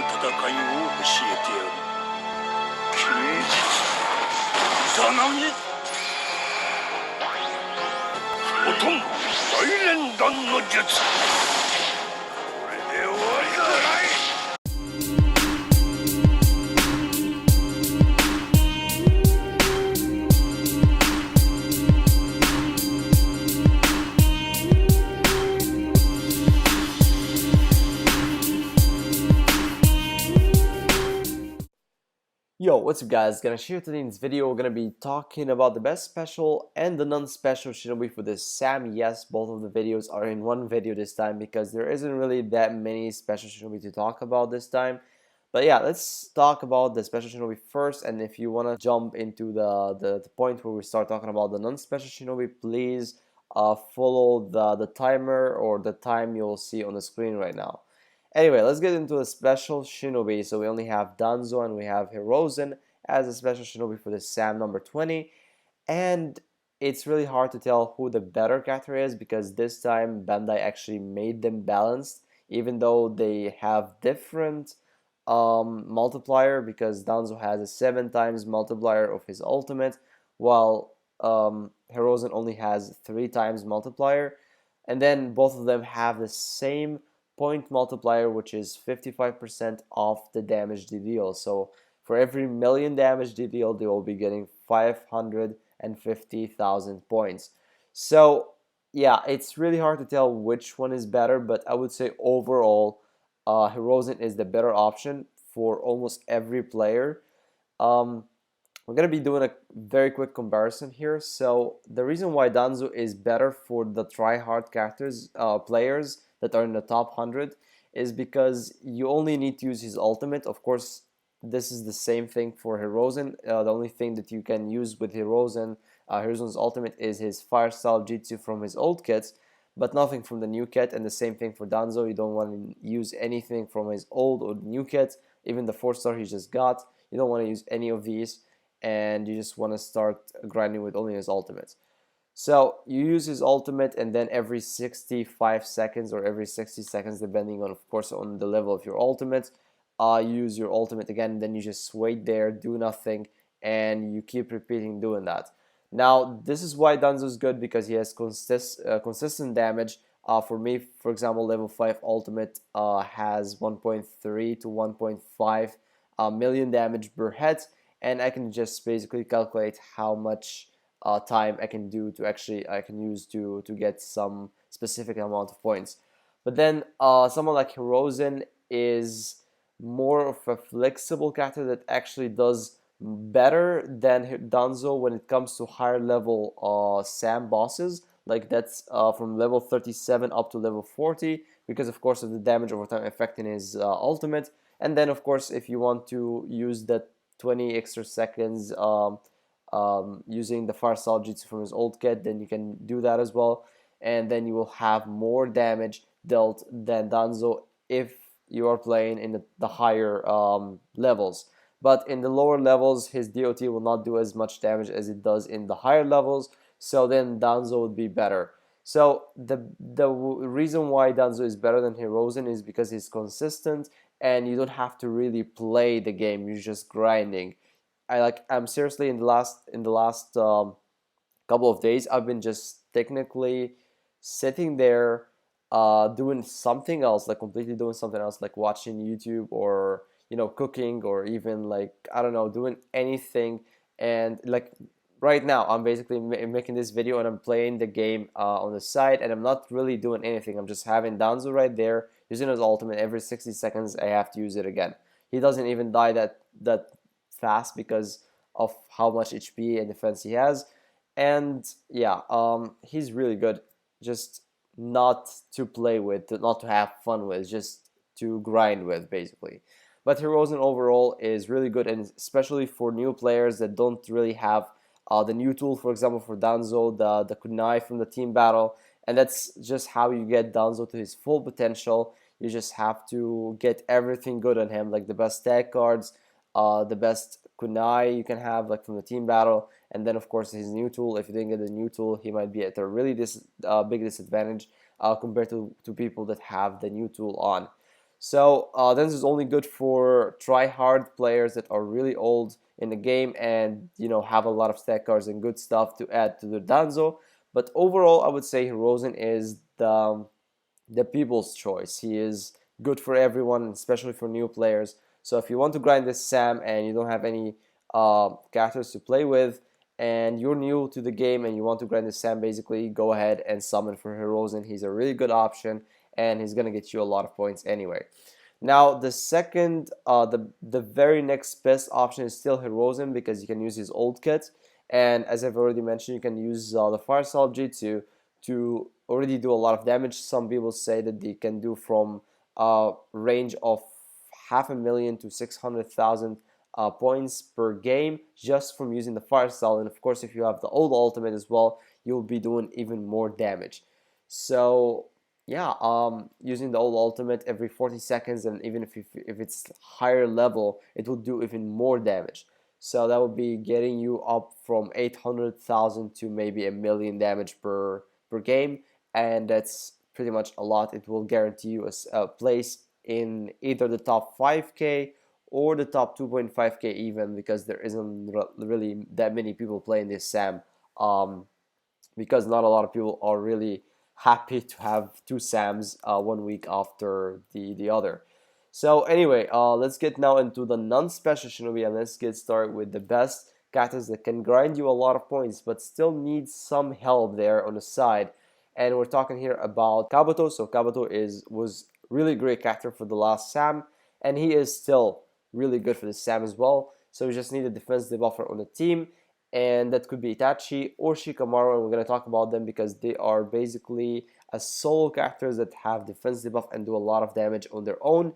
戦いを教えてやる。刑事イザナギおとん大連弾の術、これで終わりだ。Yo, what's up guys, gonna share today in this video. We're gonna be talking about the best special and the non-special Shinobi for this Sam. Yes, both of the videos are in one video this time because there isn't really that many special Shinobi to talk about this time. But yeah, let's talk about the special Shinobi first, and if you wanna jump into the point where we start talking about the non-special Shinobi, please follow the timer or the time you'll see on the screen right now. Anyway, let's get into a special Shinobi. So we only have Danzo and we have Hirozen as a special Shinobi for the Sam number 20. And it's really hard to tell who the better character is because this time Bandai actually made them balanced, even though they have different multiplier, because Danzo has a 7 times multiplier of his ultimate, while Hirozen only has 3 times multiplier. And then both of them have the same point multiplier, which is 55% off the damage they deal. So for every million damage they deal, they will be getting 550,000 points. So yeah, it's really hard to tell which one is better, but I would say overall Hirozen is the better option for almost every player. We're going to be doing a very quick comparison here. So the reason why Danzo is better for the try-hard characters, players that are in the top 100, is because you only need to use his ultimate. Of course, this is the same thing for Hirozen. The only thing that you can use with Hirozen's ultimate is his Fire Style Jutsu from his old kits, but nothing from the new kit. And the same thing for Danzo. You don't want to use anything from his old or new kit, even the 4-star he just got. You don't want to use any of these, and you just want to start grinding with only his ultimate. So you use his ultimate, and then every 65 seconds or every 60 seconds, depending on, of course, on the level of your ultimate, you use your ultimate again. Then you just wait there, do nothing, and you keep repeating doing that. Now this is why Danzo is good, because he has consistent damage. For me, for example, level 5 ultimate has 1.3 to 1.5 million damage per hit, and I can just basically calculate how much time I can use to get some specific amount of points. But then someone like Hirozen is more of a flexible character that actually does better than Danzo when it comes to higher level Sam bosses. Like that's from level 37 up to level 40, because of course of the damage over time effect in his ultimate. And then of course if you want to use that 20 extra seconds using the Fire Style Jutsu from his old kit, then you can do that as well, and then you will have more damage dealt than Danzo if you are playing in the higher levels. But in the lower levels, his DOT will not do as much damage as it does in the higher levels, so then Danzo would be better. So the reason why Danzo is better than Hirozen is because he's consistent, and you don't have to really play the game, you're just grinding. I'm seriously in the last couple of days, I've been just technically sitting there doing something else, like completely doing something else, like watching YouTube or cooking, or even like I don't know, doing anything. And like right now I'm basically making this video and I'm playing the game on the side, and I'm not really doing anything. I'm just having Danzo right there using his ultimate. Every 60 seconds I have to use it again. He doesn't even die that fast because of how much HP and defense he has. And yeah, he's really good, just not to play with, not to have fun with, just to grind with basically. But Hirozen overall is really good, and especially for new players that don't really have the new tool. For example, for Danzo, the kunai from the team battle, and that's just how you get Danzo to his full potential. You just have to get everything good on him, like the best tag cards, the best kunai you can have, like from the team battle, and then of course his new tool. If you didn't get the new tool, he might be at a really big disadvantage compared to people that have the new tool on. So this is only good for try-hard players that are really old in the game and have a lot of stack cards and good stuff to add to the Danzo. But overall, I would say Hirozen is the people's choice. He is good for everyone, especially for new players. So if you want to grind this Sam and you don't have any characters to play with, and you're new to the game and you want to grind this Sam, basically go ahead and summon for Hirozen. He's a really good option, and he's gonna get you a lot of points anyway. Now the second, the very next best option is still Hirozen because you can use his old kit, and as I've already mentioned, you can use the Fire Assault to already do a lot of damage. Some people say that they can do from a range of 500,000 to 600,000 points per game just from using the fire style. And of course, if you have the old ultimate as well, you'll be doing even more damage. So yeah, using the old ultimate every 40 seconds, and even if it's higher level, it will do even more damage. So that would be getting you up from 800,000 to maybe a million damage per game, and that's pretty much a lot. It will guarantee you a place in either the top 5k or the top 2.5k even, because there isn't really that many people playing this Sam, because not a lot of people are really happy to have two Sams 1 week after the other. So anyway, let's get now into the non-special Shinobi, and let's get started with the best characters that can grind you a lot of points but still need some help there on the side. And we're talking here about Kabuto. So Kabuto was really great character for the last Sam, and he is still really good for the Sam as well. So we just need a defense debuffer on the team, and that could be Itachi or Shikamaru, and we're going to talk about them because they are basically a solo characters that have defense debuff and do a lot of damage on their own.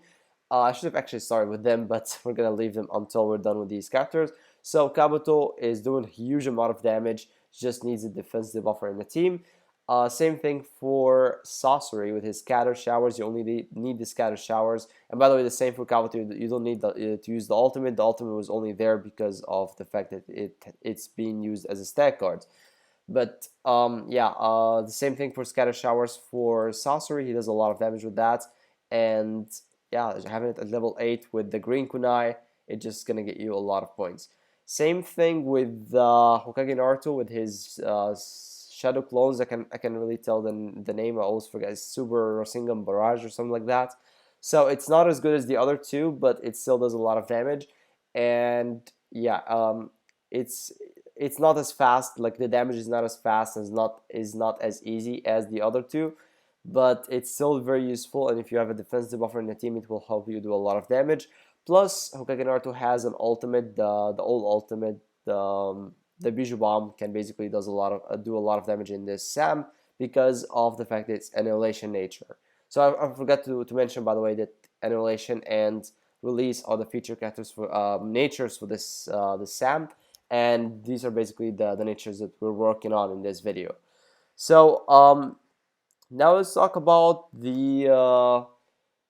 I should have actually started with them, but we're going to leave them until we're done with these characters. So Kabuto is doing a huge amount of damage, just needs a defense debuffer in the team. Same thing for Sasori with his scatter showers. You only need the scatter showers. And by the way, the same for Kabuto. You don't need to use the ultimate. The ultimate was only there because of the fact that it's being used as a stack card. But yeah, the same thing for scatter showers for Sasori. He does a lot of damage with that. And yeah, having it at level 8 with the green kunai, it's just gonna get you a lot of points. Same thing with Hokage Naruto with his shadow clones. I can really tell the name. I always forget. It's Super Rasengan Barrage or something like that. So it's not as good as the other two, but it still does a lot of damage. And yeah, it's not as fast. Like the damage is not as fast, and is not as easy as the other two, but it's still very useful. And if you have a defensive buffer in the team, it will help you do a lot of damage. Plus, Hokage Naruto has an ultimate, the old ultimate, the Bijou Bomb can basically do a lot of damage in this Sam because of the fact that it's annihilation nature. So I forgot to mention, by the way, that annihilation and release are the feature characters for natures for this Sam, and these are basically the natures that we're working on in this video. So now let's talk about the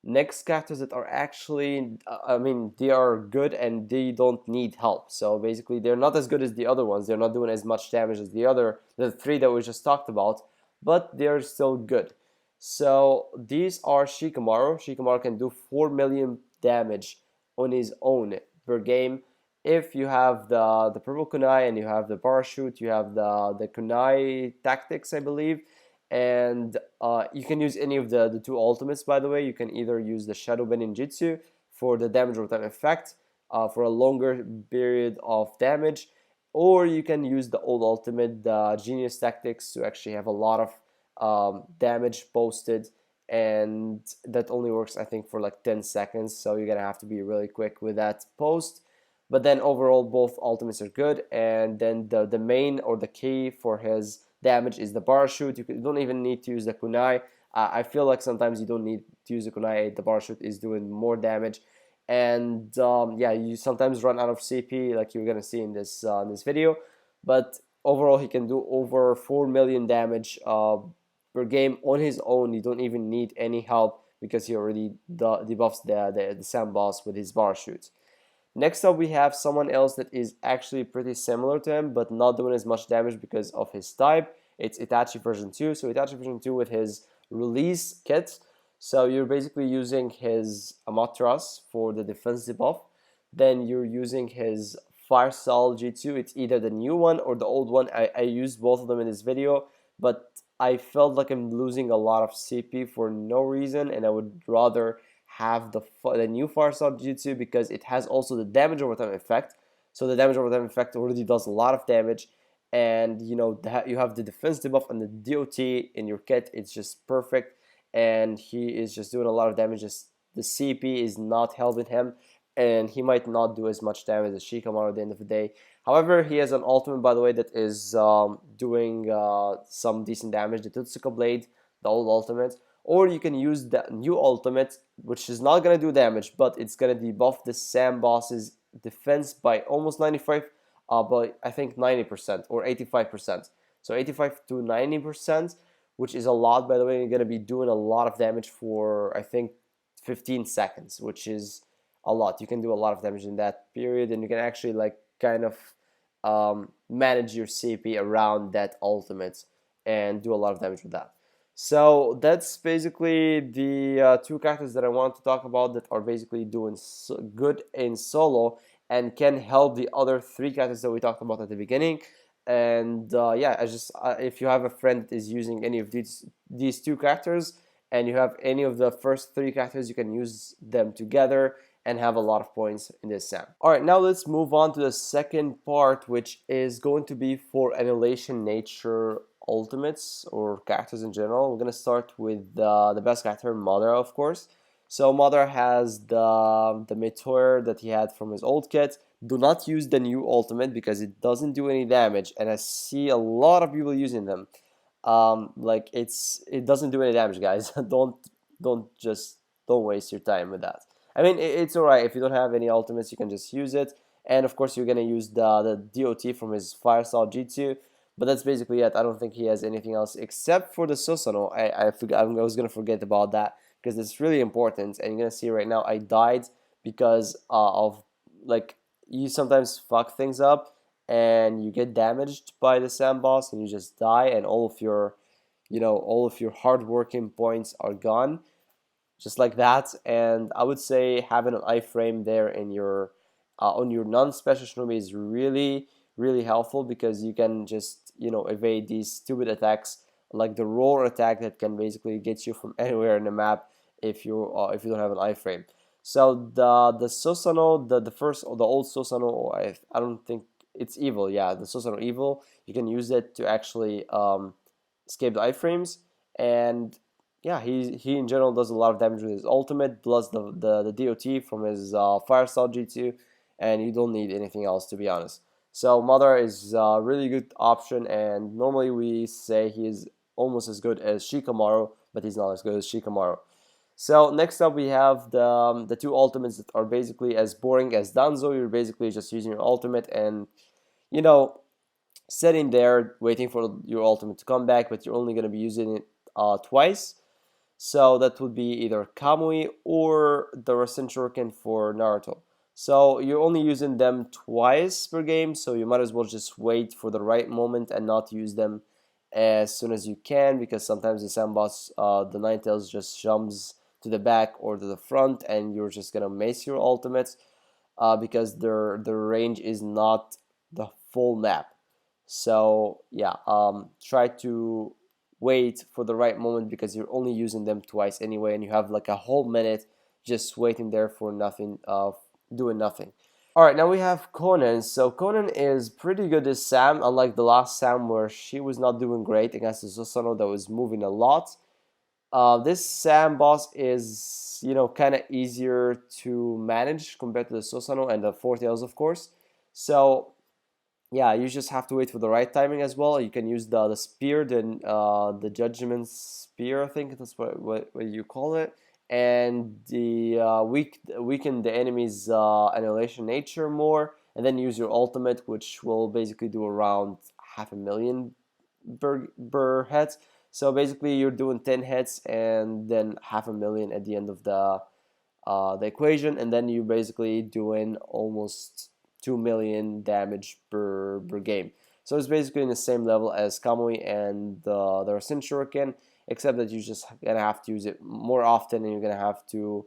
next characters that are actually, I mean, they are good and they don't need help. So basically, they're not as good as the other ones. They're not doing as much damage as the three that we just talked about, but they're still good. So these are Shikamaru. Shikamaru can do 4 million damage on his own per game. If you have the purple kunai and you have the parachute, you have the kunai tactics, I believe, and you can use any of the two ultimates. By the way, you can either use the Shadow Benin Jutsu for the damage rotation effect for a longer period of damage, or you can use the old ultimate, the Genius Tactics, to actually have a lot of damage posted, and that only works, I think, for like 10 seconds, so you're gonna have to be really quick with that post. But then overall, both ultimates are good, and then the main or the key for his damage is the parachute. You don't even need to use the kunai. I feel like sometimes you don't need to use the kunai. The parachute is doing more damage, and yeah, you sometimes run out of CP, like you're gonna see in this video. But overall, he can do over 4 million damage per game on his own. You don't even need any help because he already debuffs the Sam boss with his parachute. Next up, we have someone else that is actually pretty similar to him, but not doing as much damage because of his type. It's Itachi version 2. So Itachi version 2 with his release kit. So you're basically using his Amaterasu for the defense debuff. Then you're using his Fire Style G2. It's either the new one or the old one. I used both of them in this video, but I felt like I'm losing a lot of CP for no reason, and I would rather have the new Fire Style G2 because it has also the damage over time effect. So the damage over time effect already does a lot of damage, and you know you have the defense debuff and the DOT in your kit. It's just perfect, and he is just doing a lot of damage. Just the CP is not helping him, and he might not do as much damage as Shikamaru at the end of the day. However, he has an ultimate, by the way, that is doing some decent damage, the Tutsuka Blade, the old ultimate. Or you can use the new ultimate, which is not going to do damage, but it's going to debuff the Sam boss's defense by almost 95, by I think 90% or 85%. So 85 to 90%, which is a lot, by the way. You're going to be doing a lot of damage for, I think, 15 seconds, which is a lot. You can do a lot of damage in that period, and you can actually like kind of manage your CP around that ultimate and do a lot of damage with that. So that's basically the two characters that I want to talk about that are basically doing good in solo and can help the other three characters that we talked about at the beginning. And yeah, if you have a friend that is using any of these two characters, and you have any of the first three characters, you can use them together and have a lot of points in this SAM. Alright, now let's move on to the second part, which is going to be for Annihilation Nature ultimates or characters in general. We're going to start with the best character, Madara, of course. So Madara has the Meteor that he had from his old kit. Do not use the new ultimate because it doesn't do any damage, and I see a lot of people using them. Like it doesn't do any damage, guys. don't waste your time with that. I mean, it's alright if you don't have any ultimates, you can just use it. And of course, you're gonna use the DOT from his Fire Style G2. But that's basically it. I don't think he has anything else except for the Susanoo. I was gonna forget about that because it's really important. And you're gonna see right now I died because of like you sometimes fuck things up and you get damaged by the Sam boss and you just die and all of your hard working points are gone just like that. And I would say having an iframe there in your on your non-special Shinobi is really helpful because you can just evade these stupid attacks like the roar attack that can basically get you from anywhere in the map if you don't have an iframe. So the Susanoo, the first or the old Susanoo, I don't think it's evil. Yeah, the Susanoo evil. You can use it to actually escape the iframes, and yeah, he in general does a lot of damage with his ultimate, plus the DOT from his Fire Style G2, and you don't need anything else, to be honest. So Mother is a really good option, and normally we say he is almost as good as Shikamaru, but he's not as good as Shikamaru. So next up we have the two ultimates that are basically as boring as Danzo. You're basically just using your ultimate and sitting there waiting for your ultimate to come back, but you're only going to be using it twice. So that would be either Kamui or the Rasen Shuriken for Naruto. So you're only using them twice per game, so you might as well just wait for the right moment and not use them as soon as you can, because sometimes the Sam boss, the Ninetales, just jumps to the back or to the front and you're just gonna mace your ultimates because their range is not the full map. So yeah, try to wait for the right moment because you're only using them twice anyway, and you have like a whole minute just waiting there for nothing, doing nothing. Alright, now we have Conan. So Conan is pretty good as Sam, unlike the last Sam where she was not doing great against the Susanoo that was moving a lot. This Sam boss is, kind of easier to manage compared to the Susanoo and the Four Tails, of course. So yeah, you just have to wait for the right timing as well. You can use the spear, the Judgment Spear, I think that's what you call it, and the weaken the enemy's annihilation nature more, and then use your ultimate, which will basically do around 500,000 per hit. So basically, you're doing 10 hits and then 500,000 at the end of the equation, and then you're basically doing almost 2 million damage per game. So it's basically in the same level as Kamui and the Rasen Shuriken, except that you're just gonna have to use it more often, and you're gonna have to,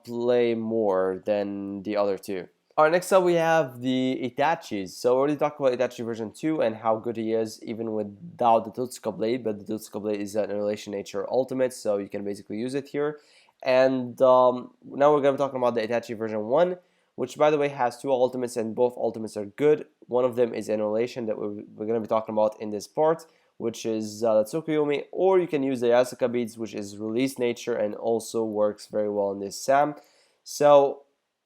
play more than the other two. Alright, next up we have the Itachis. So we already talked about Itachi version 2 and how good he is even without the Totsuka Blade, but the Totsuka Blade is an Annihilation Nature ultimate, so you can basically use it here. And now we're going to be talking about the Itachi version 1, which by the way has two ultimates, and both ultimates are good. One of them is Annihilation that we're going to be talking about in this part, which is Tsukuyomi, or you can use the Yasuka Beads, which is Release Nature and also works very well in this SAM. So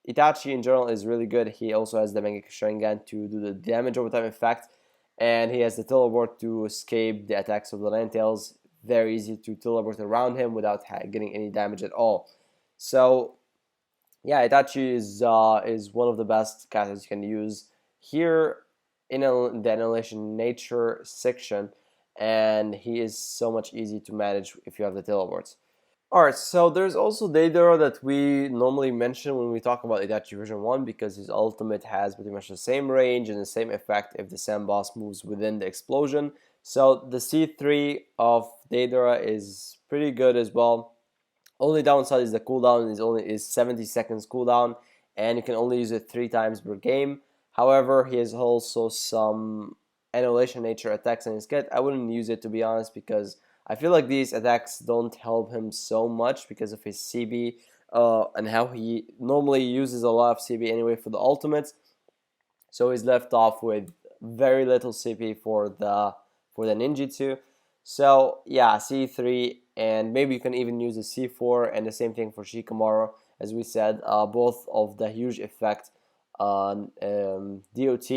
Itachi in general is really good. He also has the Mangekyo Sharingan to do the damage over time effect, and he has the teleport to escape the attacks of the Ninetales. Very easy to teleport around him without getting any damage at all. So yeah, Itachi is one of the best characters you can use here in the Annihilation Nature section, and he is so much easy to manage if you have the teleports. Alright, so there's also Deidara that we normally mention when we talk about Itachi version 1 because his ultimate has pretty much the same range and the same effect if the Sam boss moves within the explosion. So the C3 of Deidara is pretty good as well. Only downside is the cooldown is 70 seconds cooldown, and you can only use it 3 times per game. However, he has also some Annihilation Nature attacks in his kit. I wouldn't use it to be honest because I feel like these attacks don't help him so much because of his CB and how he normally uses a lot of CB anyway for the ultimates. So he's left off with very little CP for the ninjutsu. So yeah, C3, and maybe you can even use the C4, and the same thing for Shikamaru, as we said. Both of the huge effect on DOT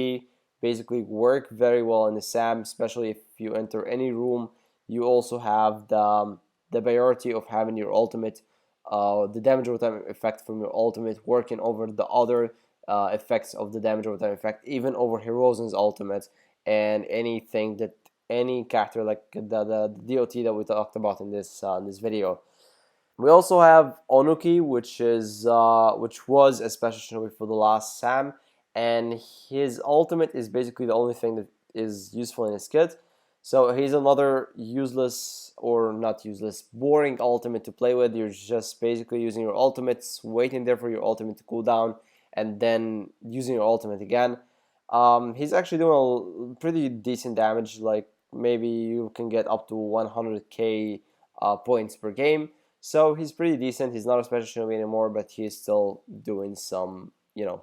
basically work very well in the SAM, especially if you enter any room. You also have the priority of having your ultimate, the damage over time effect from your ultimate working over the other effects of the damage over time effect, even over Hirozen's ultimate, and anything that any character like the DOT that we talked about in this video. We also have Onuki, which was a special shinobi for the last SAM, and his ultimate is basically the only thing that is useful in his kit. So he's another useless, or not useless, boring ultimate to play with. You're just basically using your ultimates, waiting there for your ultimate to cool down, and then using your ultimate again. He's actually doing a pretty decent damage, like maybe you can get up to 100k points per game. So he's pretty decent. He's not a special shinobi anymore, but he's still doing some,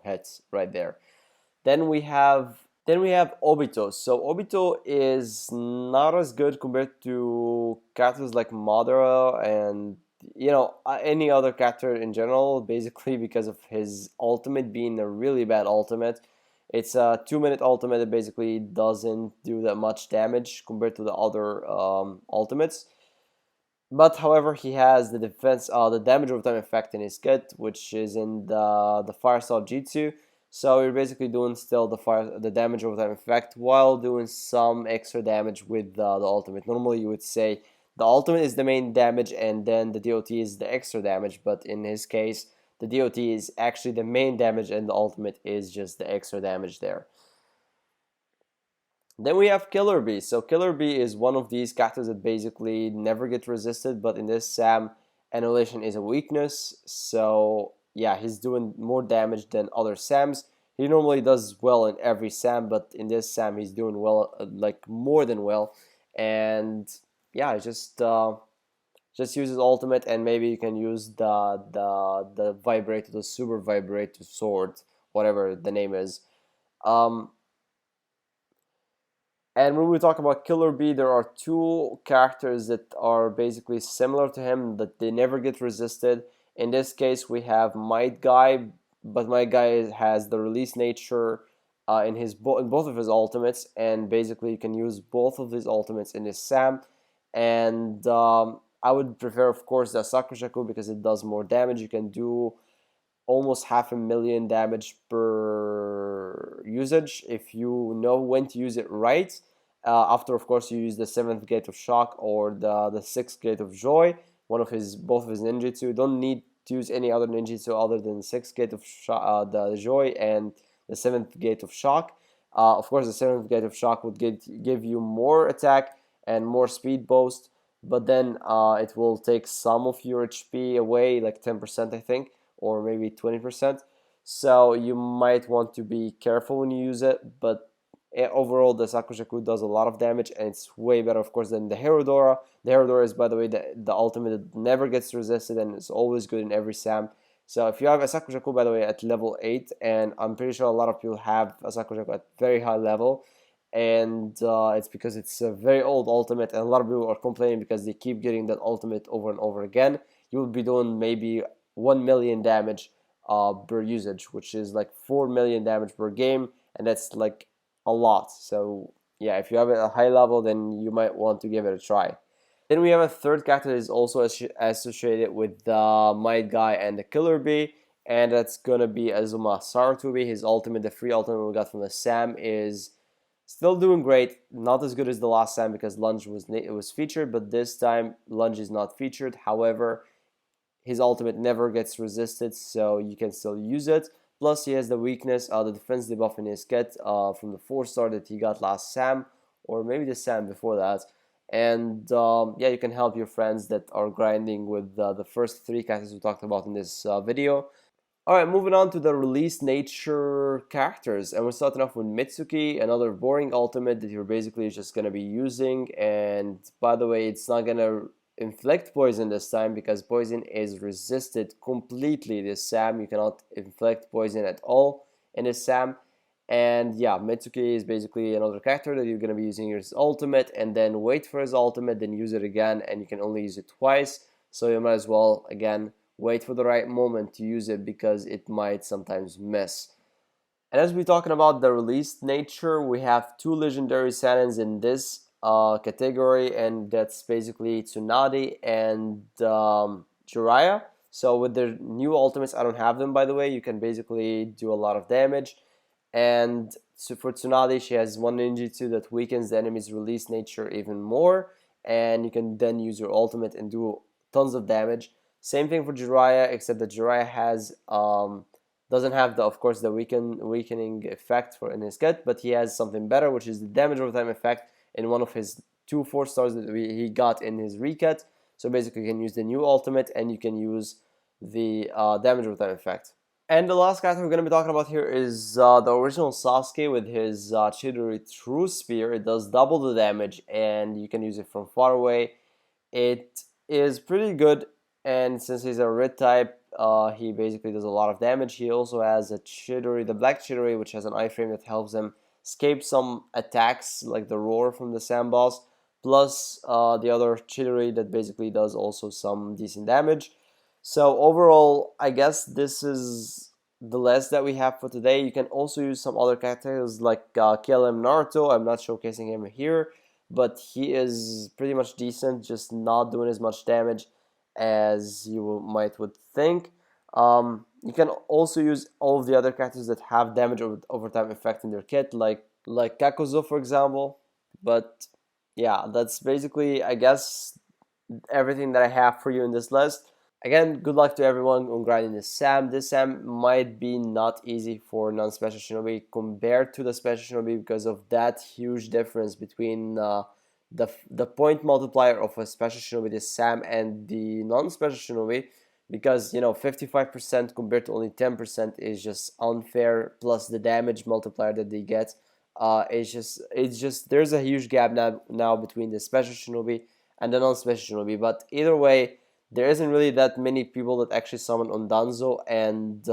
hits right there. Then we have Obito. So Obito is not as good compared to characters like Madara and any other character in general, basically because of his ultimate being a really bad ultimate. It's a 2-minute ultimate that basically doesn't do that much damage compared to the other ultimates. But however, he has the the damage over time effect in his kit, which is in the Fire Style Jutsu. So you're basically doing still the damage over time effect while doing some extra damage with the ultimate. Normally, you would say the ultimate is the main damage and then the DOT is the extra damage. But in his case, the DOT is actually the main damage and the ultimate is just the extra damage there. Then we have Killer Bee. So Killer Bee is one of these characters that basically never get resisted, but in this SAM, Annihilation is a weakness. So yeah, he's doing more damage than other SAMs. He normally does well in every SAM, but in this SAM, he's doing well, like more than well. And yeah, just use his ultimate, and maybe you can use the vibrator, the super vibrator sword, whatever the name is. And when we talk about Killer Bee, there are two characters that are basically similar to him, that they never get resisted. In this case, we have Might Guy, but Might Guy has the release nature in both of his ultimates, and basically you can use both of his ultimates in this SAM. And I would prefer, of course, the Sakushaku because it does more damage. You can do almost 500,000 damage per usage if you know when to use it right. After, of course, you use the 7th Gate of Shock or the 6th Gate of Joy, both of his ninjutsu. You don't need to use any other ninjutsu other than the 6th Gate of the Joy and the 7th Gate of Shock. Of course, the 7th Gate of Shock would give you more attack, and more speed boost, but then it will take some of your HP away, like 10% I think, or maybe 20%. So you might want to be careful when you use it, but overall the Sakushaku does a lot of damage, and it's way better of course than the Herodora. The Herodora is, by the way, the ultimate that never gets resisted and it's always good in every SAM. So if you have a Sakushaku, by the way, at level 8, and I'm pretty sure a lot of people have a Sakushaku at very high level, and it's because it's a very old ultimate, and a lot of people are complaining because they keep getting that ultimate over and over again. You will be doing maybe 1 million damage per usage, which is like 4 million damage per game, and that's like a lot. So yeah, if you have it at a high level, then you might want to give it a try. Then we have a third character that is also associated with the Might Guy and the Killer Bee, and that's gonna be Azuma Sarutobi. His ultimate, the free ultimate we got from the Sam, is still doing great. Not as good as the last Sam because Lunge was featured, but this time Lunge is not featured. However, his ultimate never gets resisted, so you can still use it. Plus, he has the weakness, the defense debuff in his kit from the 4-star that he got last Sam, or maybe the Sam before that. And yeah, you can help your friends that are grinding with the first 3 characters we talked about in this video. Alright, moving on to the release nature characters, and we're starting off with Mitsuki, another boring ultimate that you're basically just going to be using. And by the way, it's not going to inflict poison this time because poison is resisted completely this Sam. You cannot inflict poison at all in this Sam. And yeah, Mitsuki is basically another character that you're going to be using his ultimate and then wait for his ultimate, then use it again, and you can only use it twice. So you might as well, again, wait for the right moment to use it because it might sometimes miss. And as we're talking about the released nature, we have 2 legendary Sanins in this category, and that's basically Tsunade and Jiraiya. So with their new ultimates, I don't have them by the way, you can basically do a lot of damage. And so for Tsunade, she has 1 ninjutsu that weakens the enemy's release nature even more, and you can then use your ultimate and do tons of damage. Same thing for Jiraiya, except that Jiraiya has doesn't have the, of course, the weakening effect in his kit, but he has something better, which is the damage over time effect in one of his 2 4-stars that he got in his rekit. So basically, you can use the new ultimate and you can use the damage over time effect. And the last character we're going to be talking about here is the original Sasuke with his Chidori True Spear. It does double the damage and you can use it from far away. It is pretty good, and since he's a red type, he basically does a lot of damage. He also has a Chidori, the Black Chidori, which has an iframe that helps him escape some attacks like the roar from the Sam boss, plus the other Chidori that basically does also some decent damage. So overall, I guess this is the list that we have for today. You can also use some other characters like KLM Naruto. I'm not showcasing him here, but he is pretty much decent, just not doing as much damage as you would think. You can also use all of the other characters that have damage over time effect in their kit, like Kakuzo, for example. But yeah, that's basically, I guess, everything that I have for you in this list. Again, good luck to everyone on grinding this Sam. This Sam might be not easy for non-special Shinobi compared to the special Shinobi because of that huge difference between the point multiplier of a special Shinobi, this Sam, and the non-special Shinobi. Because, you know, 55% compared to only 10% is just unfair. Plus the damage multiplier that they get, it's just there's a huge gap now between the special Shinobi and the non-special Shinobi. But either way, there isn't really that many people that actually summon on Danzo and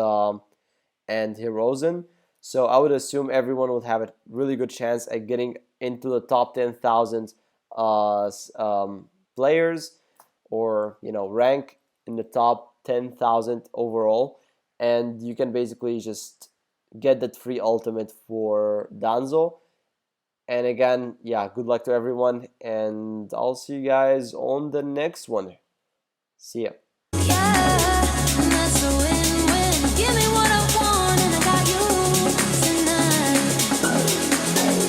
Hirozen. So I would assume everyone would have a really good chance at getting into the top 10,000 players, or, you know, rank in the top 10,000 overall. And you can basically just get that free ultimate for Danzo. And again, yeah, good luck to everyone, and I'll see you guys on the next one. See ya. Yeah, that's a win-win. Give me what I want.